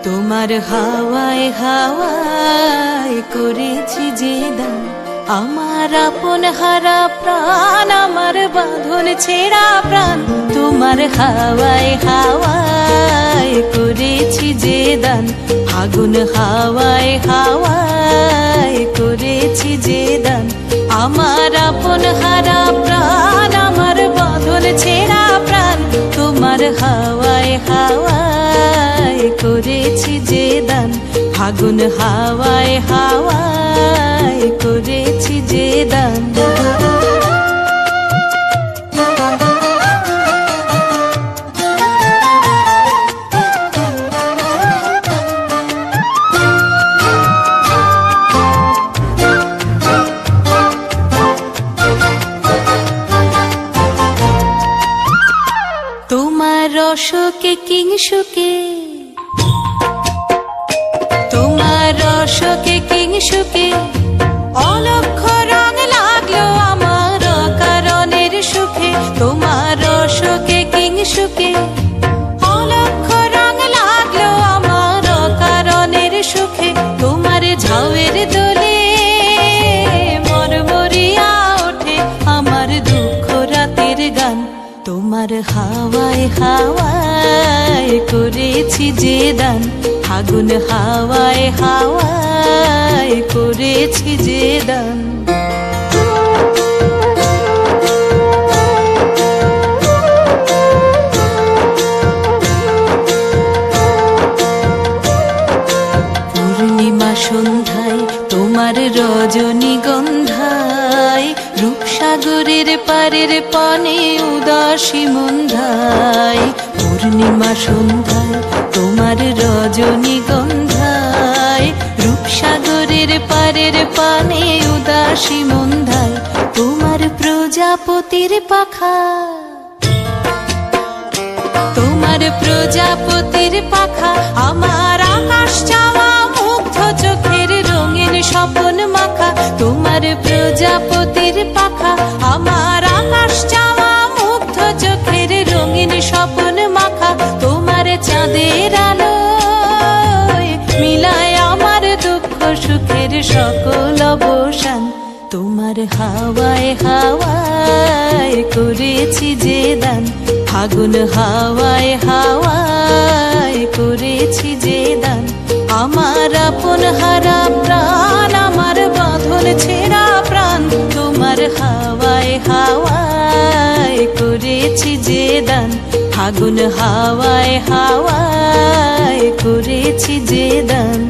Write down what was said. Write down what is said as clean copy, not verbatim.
তোমার হাওয়ায় হাওয়ায় করেছি যে দান, আমার আপন হারা প্রাণ, আমার বাঁধন ছেঁড়া প্রাণ। তোমার হাওয়ায় হাওয়ায় করেছি যে দান, আগুন হাওয়ায় হাওয়ায় করেছি যে দান, আমার আপন হারা প্রাণ, আমার বাঁধন ছেঁড়া প্রাণ। তোমার হাওয়ায় হাওয়ায় করেছি যে দান, আগুন হাওয়ায় হাওয়ায় করেছি যে দান। তোমার রসকে কিংসুকে, তোমার রসকে কিংসুকে অলক্ষ রং লাগলো আমার কারণের সুখে। তোমার রসকে কিংসুকে অলক্ষ রং লাগলো আমার কারণের সুখে। তোমার ঝাউয়ের দোলে মরমরিয়া ওঠে আমার দুঃখ রাতের গান। তোমার হাওয়ায় হাওয়ায় করেছি যে দান, আগুন হাওয়ায় হাওয়ায় করেছি যে দান। পূর্ণিমা সন্ধ্যায় তোমার রজনীগন্ধায়, রূপসাগরের পারের পানে উদাসী মন্ধায়। পূর্ণিমা সন্ধ্যায় তোমার রজনীগন্ধায়, রূপসাগরের পারের পানে উদাসী মন্ধায়। তোমার প্রজাপতির পাখা, তোমার প্রজাপতির পাখা আমার আকাশ চাওয়া মুগ্ধ চোখের রঙিন স্বপন মাখা। তোমার প্রজাপতির পাখা আমার আকাশ চাওয়া মুগ্ধ চোখের রঙিন স্বপন মাখা। তোমার চাঁদের আলোয় মিলায় আমার দুঃখ সুখের সকল অবসান। তোমার হাওয়ায় হাওয়ায় করেছি যে দান, আগুন হাওয়ায় হাওয়ায় করেছি যে দান, আমার আপন হারা প্রাণ, আমার বাঁধন ছেঁড়া প্রাণ। তোমার হাওয়ায় হাওয়ায় করেছি যে দান, আগুন হাওয়ায় হাওয়ায় করেছি যে দান।